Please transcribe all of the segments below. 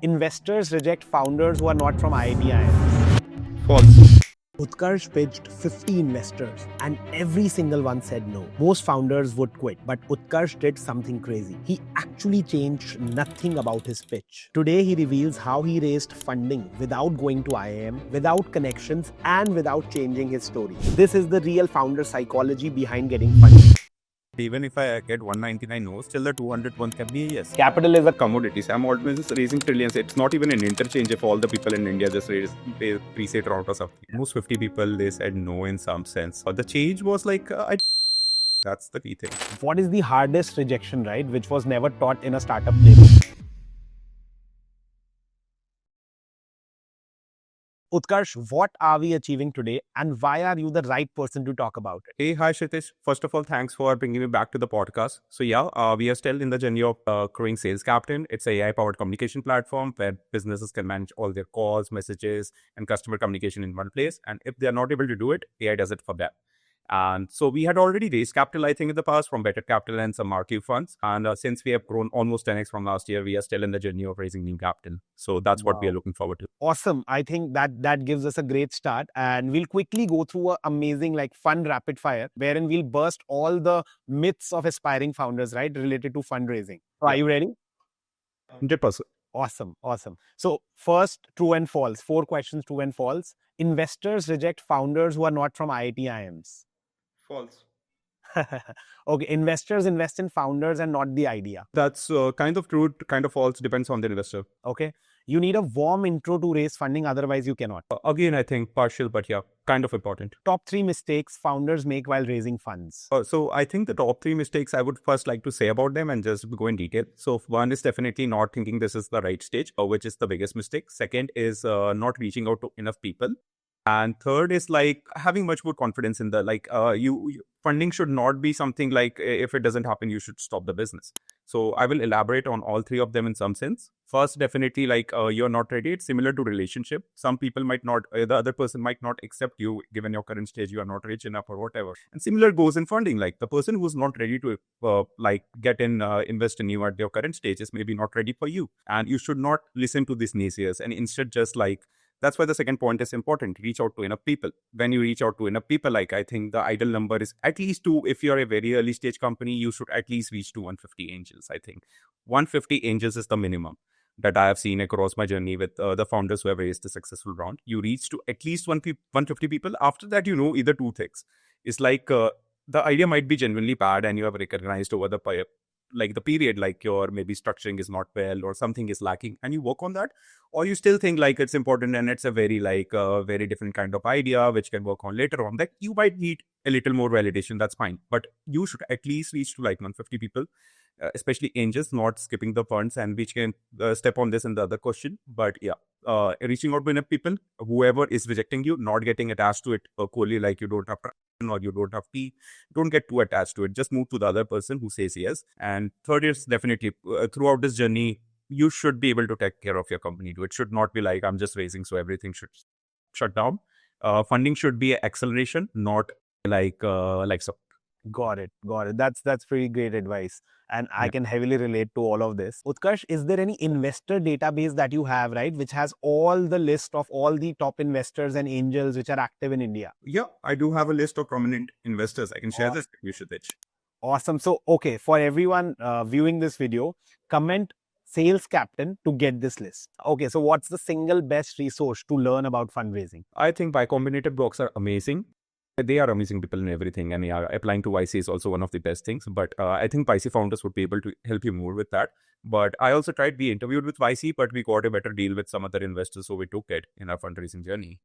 Investors reject founders who are not from IIT IIM. False. Utkarsh pitched 50 investors and every single one said no. Most founders would quit, but Utkarsh did something crazy. He actually changed nothing about his pitch. Today he reveals how he raised funding without going to IIM, without connections, and without changing his story. This is the real founder psychology behind getting funding. Even if I get 199 no, still the 200 one can be a yes. Capital is a Commodity. Sam Altman is raising trillions. It's not even an interchange if all the people in India just raise pre-seed round or something. Most 50 people, they said no in some sense. But the change was like, that's the key thing. What is the hardest rejection, right? Which was never taught in a startup playbook. Utkarsh, what are we achieving today and why are you the right person to talk about it? Hey, hi Kshitiz. First of all, thanks for bringing me back to the podcast. So yeah, we are still in the journey of growing SalesCaptain. It's a AI-powered communication platform where businesses can manage all their calls, messages, and customer communication in one place. And if they are not able to do it, AI does it for them. And so we had already raised capital, I think, in the past from Better Capital and some marquee funds. And since we have grown almost 10x from last year, we are still in the journey of raising new capital. So that's what we are looking forward to. Awesome. I think that gives us a great start. And we'll quickly go through an amazing, fun rapid fire, wherein we'll burst all the myths of aspiring founders, right, related to fundraising. So are you ready? 100%. Awesome. So first, true and false. 4 questions, true and false. Investors reject founders who are not from IIT IIMs. False. Okay, investors invest in founders and not the idea. That's kind of true, kind of false, depends on the investor. Okay, you need a warm intro to raise funding, otherwise you cannot. Again, I think partial, but yeah, kind of important. Top 3 mistakes founders make while raising funds. So I think the top 3 mistakes I would first like to say about them and just go in detail. So one is definitely not thinking this is the right stage, which is the biggest mistake. Second is not reaching out to enough people. And third is having much more confidence in the funding should not be something like if it doesn't happen, you should stop the business. So I will elaborate on all 3 of them in some sense. First, definitely you're not ready. It's similar to relationship. Some people might not, the other person might not accept you given your current stage. You are not rich enough or whatever. And similar goes in funding. Like the person who's not ready to invest in you at your current stage is maybe not ready for you. And you should not listen to these naysayers and instead just that's why the second point is important. Reach out to enough people. When you reach out to enough people, I think the ideal number is at least 2. If you're a very early stage company, you should at least reach to 150 angels. I think 150 angels is the minimum that I have seen across my journey with the founders who have raised a successful round. You reach to at least 150 people. After that, either 2 things. It's the idea might be genuinely bad and you have recognized over the period, your maybe structuring is not well or something is lacking and you work on that, or you still think it's important and it's a very very different kind of idea which can work on later on, that you might need a little more validation. That's fine, but you should at least reach to 150 people, especially angels, not skipping the funds, and which can step on this in the other question. But yeah, reaching out to enough people, whoever is rejecting you, not getting attached to it coolly, you don't have or you don't have tea, don't get too attached to it. Just move to the other person who says yes. And third is definitely throughout this journey, you should be able to take care of your company too. It should not be I'm just raising, so everything should shut down. Funding should be an acceleration, not so. Got it. That's pretty great advice. And I can heavily relate to all of this. Utkarsh, is there any investor database that you have, right, which has all the list of all the top investors and angels which are active in India? Yeah, I do have a list of prominent investors. I can share this with you, Kshitiz. Awesome. So, okay, for everyone viewing this video, comment SalesCaptain to get this list. Okay, so what's the single best resource to learn about fundraising? I think Y Combinator blocks are amazing. They are amazing people in everything, and yeah, applying to YC is also one of the best things. But I think YC founders would be able to help you more with that. But I also tried, we interviewed with YC, but we got a better deal with some other investors, so we took it in our fundraising journey.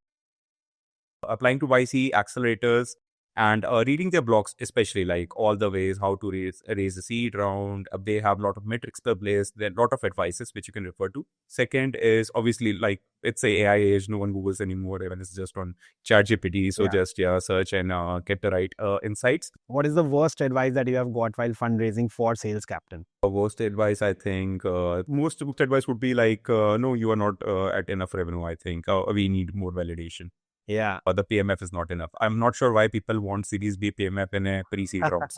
Applying to YC, accelerators, and reading their blogs, especially all the ways how to raise a seed round. They have a lot of metrics per place. There are a lot of advices which you can refer to. Second is obviously it's a AI age. No one Googles anymore. Even it's just on ChatGPT. So just search and get the right insights. What is the worst advice that you have got while fundraising for SalesCaptain? Worst advice, I think, most advice would be no, you are not at enough revenue. I think we need more validation. Yeah. The PMF is not enough. I'm not sure why people want Series B PMF in a pre-seed rounds.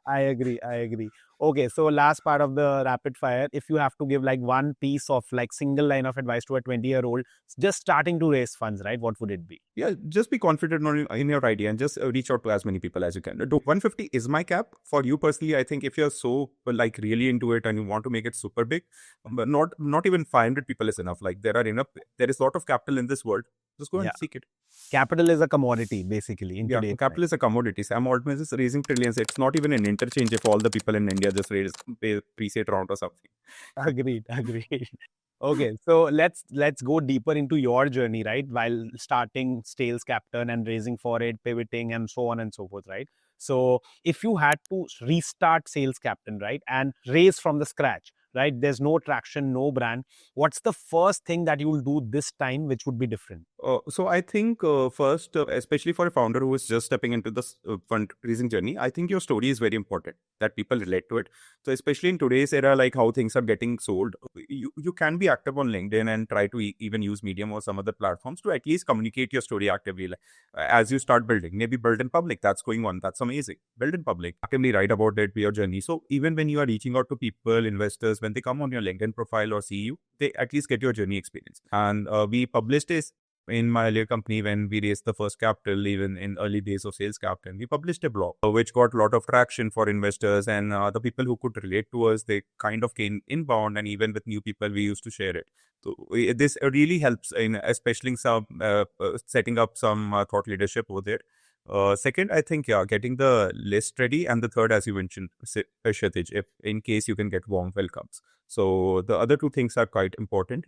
I agree. I agree. Okay, so last part of the rapid fire. If you have to give like one piece of like single line of advice to a 20-year-old just starting to raise funds, right? What would it be? Yeah, just be confident in your idea and just reach out to as many people as you can. 150 is my cap for you personally. I think if you're so like really into it and you want to make it super big, but not even 500 people is enough. Like there are enough. There is a lot of capital in this world. Just go and Yeah. seek it. Capital is a commodity, basically, in Yeah, today's time. capital is a commodity. Sam Altman is raising trillions. It's not even an interchange if all the people in India just raise pre-seed round or something. Agreed, agreed. Okay, so let's go deeper into your journey, right? While starting SalesCaptain and raising for it, pivoting, and so on and so forth, right? So if you had to restart SalesCaptain, right, and raise from the scratch, right? There's no traction, no brand. What's the first thing that you'll do this time which would be different? So I think first, especially for a founder who is just stepping into this fundraising journey, I think your story is very important that people relate to it. So especially in today's era, like how things are getting sold, you can be active on LinkedIn and try to even use Medium or some other platforms to at least communicate your story actively. Like as you start building, maybe build in public. That's going on. That's amazing. Build in public. Actively write about it, your journey. So even when you are reaching out to people, investors, when they come on your LinkedIn profile or see you, they at least get your journey experience. And we published this in my earlier company when we raised the first capital, even in early days of SalesCaptain, we published a blog which got a lot of traction for investors, and the people who could relate to us, they kind of came inbound, and even with new people, we used to share it. So this really helps in especially some setting up some thought leadership over there. Second, I think, getting the list ready. And the third, as you mentioned, Kshitiz, if in case you can get warm welcomes. So the other two things are quite important.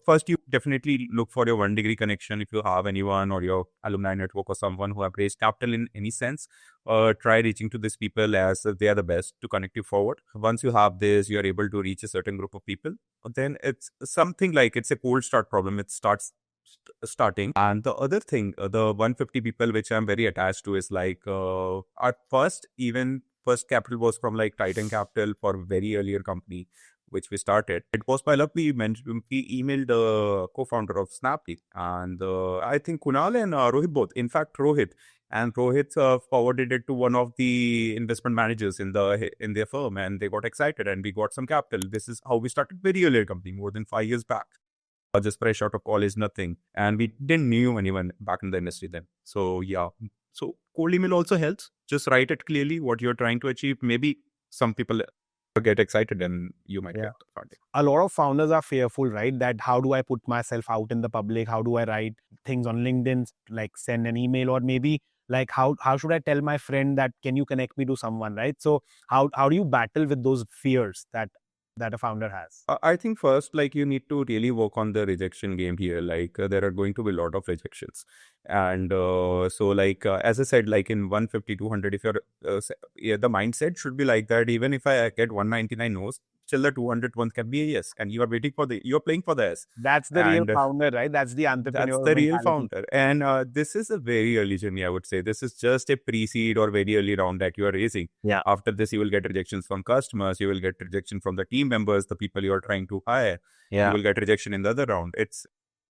First, you definitely look for your 1 degree connection. If you have anyone or your alumni network or someone who have raised capital in any sense, try reaching to these people as they are the best to connect you forward. Once you have this, you are able to reach a certain group of people. Then it's something like it's a cold start problem. It starts starting. And the other thing, the 150 people which I'm very attached to is like our first capital was from like Titan Capital for a very earlier company which we started. It was by luck we emailed the co-founder of Snapdeal, and I think Kunal and Rohit both. In fact, Rohit forwarded it to one of the investment managers in their firm, and they got excited, and we got some capital. This is how we started very earlier company more than 5 years back. Just fresh out of college, nothing. And we didn't knew anyone back in the industry then. So yeah. So cold email also helps. Just write it clearly what you're trying to achieve. Maybe some people get excited and you might get funding. A lot of founders are fearful, right? That how do I put myself out in the public? How do I write things on LinkedIn, like send an email, or maybe like how should I tell my friend that can you connect me to someone, right? So how do you battle with those fears that a founder has? I think first, like you need to really work on the rejection game here. Like there are going to be a lot of rejections. And so like, as I said, like in 150, 200, if you're, the mindset should be like that. Even if I get 199 no's, still the 200 one can be a yes. And you are waiting for you're playing for the yes. That's the real founder, right? That's the entrepreneur. That's the real mentality. founder. And this is a very early journey, I would say. This is just a pre-seed or very early round that you are raising. Yeah. After this, you will get rejections from customers. You will get rejection from the team members, the people you are trying to hire. Yeah. You will get rejection in the other round. It's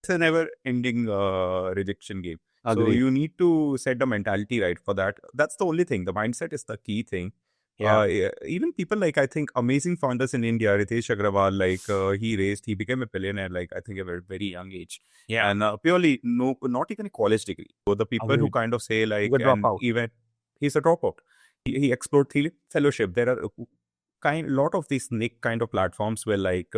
a never-ending rejection game. Agreed. So you need to set the mentality right for that. That's the only thing. The mindset is the key thing. Yeah. Even people like, I think, amazing founders in India, Ritesh Agrawal, like he became a billionaire, like I think at a very young age. Yeah. And purely not even a college degree. So the people who kind of say like, drop out. even he's a dropout. He explored fellowship. There are lot of these Nick kind of platforms where like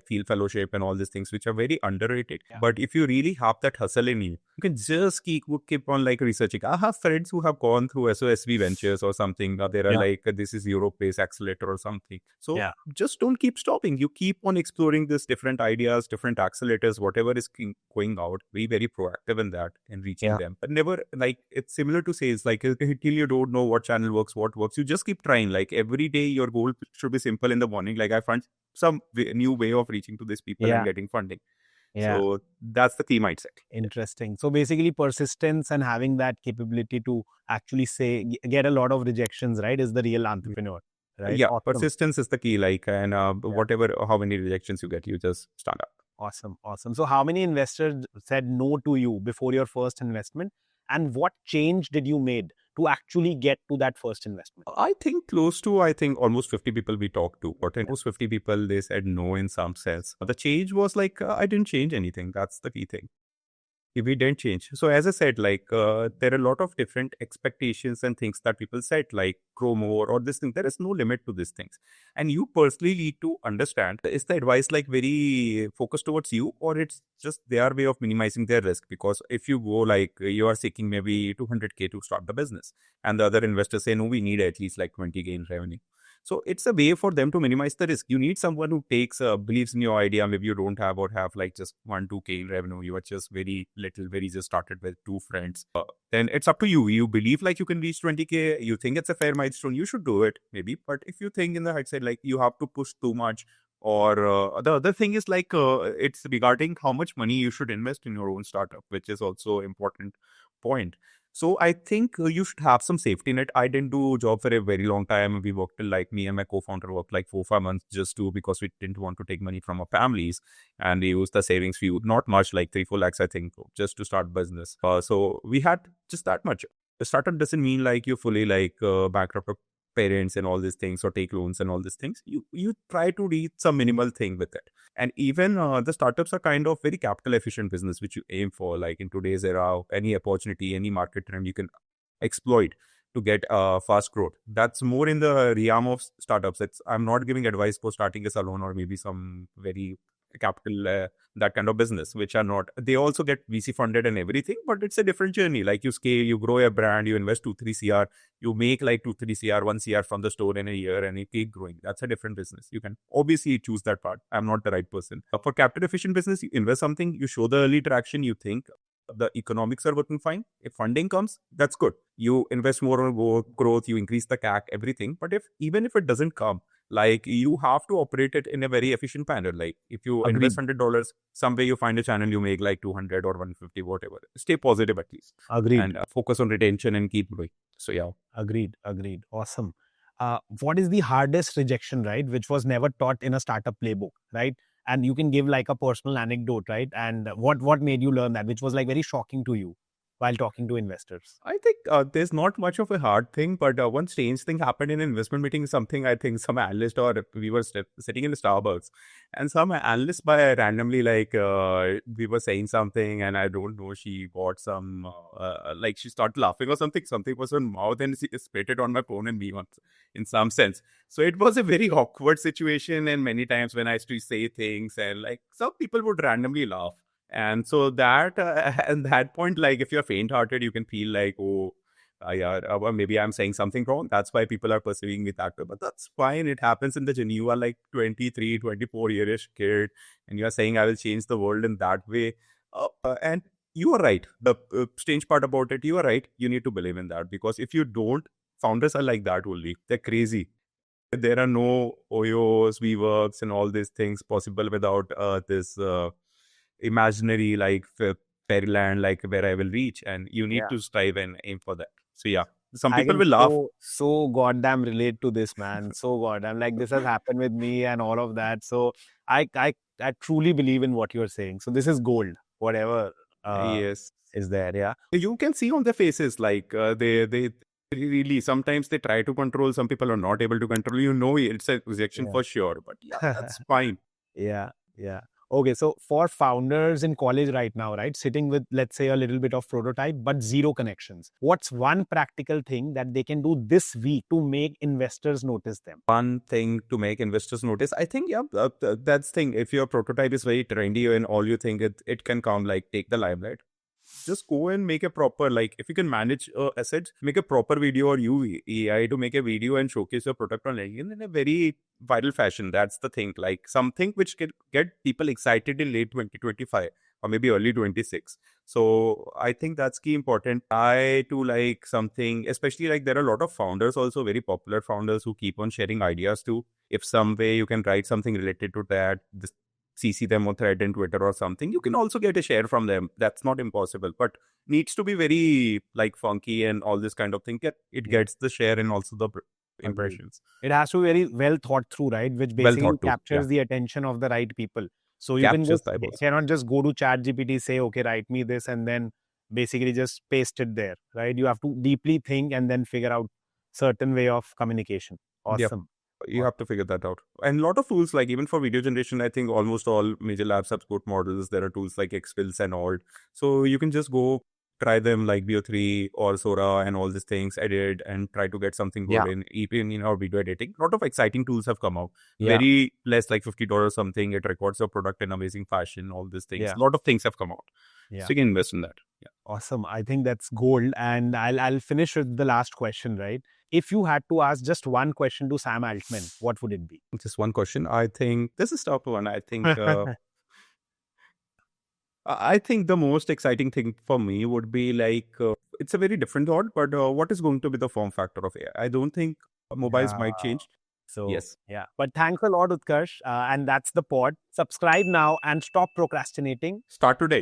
Field Fellowship and all these things which are very underrated. Yeah. But if you really have that hustle in you can just keep on like researching. I have friends who have gone through SOSV Ventures or something. There are like this is Europe-based accelerator or something. So just don't keep stopping. You keep on exploring this different ideas, different accelerators, whatever is going out. Be very proactive in that and reaching them. But never like it's similar to sales. Like till you don't know what channel works, what works, you just keep trying. Like every day your goal should be simple in the morning. Like I find some new way of reaching to these people and getting funding. Yeah. So that's the key mindset. Interesting. So basically persistence and having that capability to actually get a lot of rejections, right, is the real entrepreneur, right? Yeah. Awesome. Persistence is the key. Like, and whatever, how many rejections you get, you just stand up. Awesome. Awesome. So how many investors said no to you before your first investment? And what change did you made to actually get to that first investment? I think almost 50 people we talked to, but almost 50 people, they said no in some sense. The change was like, I didn't change anything. That's the key thing. We didn't change. So as I said, there are a lot of different expectations and things that people said, like grow more or this thing. There is no limit to these things. And you personally need to understand, is the advice like very focused towards you, or it's just their way of minimizing their risk? Because if you go like you are seeking maybe 200K to start the business, and the other investors say, no, we need at least like 20K in revenue. So it's a way for them to minimize the risk. You need someone who believes in your idea. Maybe you don't have or have like just 1-2K in revenue. You are just very little, very just started with 2 friends. Then it's up to you. You believe like you can reach 20K. You think it's a fair milestone. You should do it maybe. But if you think in the hindsight, like you have to push too much, or the other thing is like it's regarding how much money you should invest in your own startup, which is also important point. So I think you should have some safety net. I didn't do job for a very long time. We worked till like me and my co-founder worked like 4-5 months because we didn't want to take money from our families, and we used the savings we not much, like 3-4 lakhs, I think, just to start business. So we had just that much. The startup doesn't mean like you fully like bankrupt your parents and all these things, or take loans and all these things. You try to reach some minimal thing with it. And even the startups are kind of very capital efficient business, which you aim for. Like in today's era, any opportunity, any market trend you can exploit to get fast growth. That's more in the realm of startups. I'm not giving advice for starting a salon or maybe some very capital, that kind of business, which are not, they also get VC funded and everything, but it's a different journey. Like you scale, you grow a brand, you invest 2-3 CR, you make like 2-3 CR, 1 CR from the store in a year, and you keep growing. That's a different business. You can obviously choose that part. I'm not the right person. For capital efficient business, you invest something, you show the early traction, you think the economics are working fine. If funding comes, that's good. You invest more on growth, you increase the CAC, everything. But even if it doesn't come, like you have to operate it in a very efficient manner. Like if you Agreed. invest $100, some way you find a channel, you make like 200 or 150, whatever. Stay positive at least. Agreed. And focus on retention and keep growing. So yeah. Agreed. Awesome. What is the hardest rejection, right? Which was never taught in a startup playbook, right? And you can give like a personal anecdote, right? And what made you learn that, which was like very shocking to you while talking to investors? I think there's not much of a hard thing, but one strange thing happened in an investment meeting. Something I think some analyst, or we were sitting in the Starbucks, and some analyst by randomly we were saying something, and I don't know, she got some like she started laughing or something. Something was on mouth, and she spit it on my phone and me once, in some sense. So it was a very awkward situation, and many times when I used to say things, and like some people would randomly laugh. And so that at that point, like if you're faint-hearted, you can feel like, oh, yeah, well, maybe I'm saying something wrong. That's why people are perceiving me that way. But that's fine. It happens in the journey. You are like 23, 24-year-ish kid, and you are saying, I will change the world in that way. And you are right. The strange part about it, you are right. You need to believe in that, because if you don't, founders are like that only. They're crazy. There are no OYOs, WeWorks, and all these things possible without this imaginary like fairyland, like where I will reach, and you need to strive and aim for that. So yeah, some people will laugh. So goddamn relate to this, man. So goddamn, like this has happened with me and all of that. So I truly believe in what you're saying. So this is gold, whatever Yes, is there. Yeah, you can see on their faces, like they really, sometimes they try to control. Some people are not able to control. You know, it's a rejection for sure, but yeah, that's fine. Yeah. Okay, so for founders in college right now, right, sitting with, let's say, a little bit of prototype, but zero connections, what's one practical thing that they can do this week to make investors notice them? One thing to make investors notice, I think, yeah, that's thing. If your prototype is very trendy and all you think it can come, like take the limelight. Just go and make a proper, like if you can manage assets, make a proper video, or use AI to make a video and showcase your product on LinkedIn in a very viral fashion. That's the thing, like something which can get people excited in late 2025 or maybe early 26. So I think that's key important. I to like something, especially like there are a lot of founders, also very popular founders, who keep on sharing ideas too. If some way you can write something related to that, CC them on thread in Twitter or something, you can also get a share from them. That's not impossible, but needs to be very like funky and all this kind of thing. It gets the share and also the impressions. It has to be very well thought through, right? Which basically captures the attention of the right people. So you cannot just go to ChatGPT, say, okay, write me this, and then basically just paste it there, right? You have to deeply think and then figure out certain way of communication. Yep. Awesome. You have to figure that out. And a lot of tools, like even for video generation, I think almost all major labs have good models. There are tools like Xfills and all. So you can just go try them like VO3 or Sora and all these things, edit and try to get something good in even in our video editing. A lot of exciting tools have come out. Yeah. Very less, like $50 something. It records your product in amazing fashion, all these things. Yeah. A lot of things have come out. Yeah. So you can invest in that. Yeah. Awesome. I think that's gold. And I'll finish with the last question, right? If you had to ask just one question to Sam Altman, what would it be? Just one question. I think this is tough one. I think the most exciting thing for me would be like, it's a very different thought, but what is going to be the form factor of AI? I don't think mobiles might change. So, Yes. yeah. But thanks a lot, Utkarsh. And that's the pod. Subscribe now and stop procrastinating. Start today.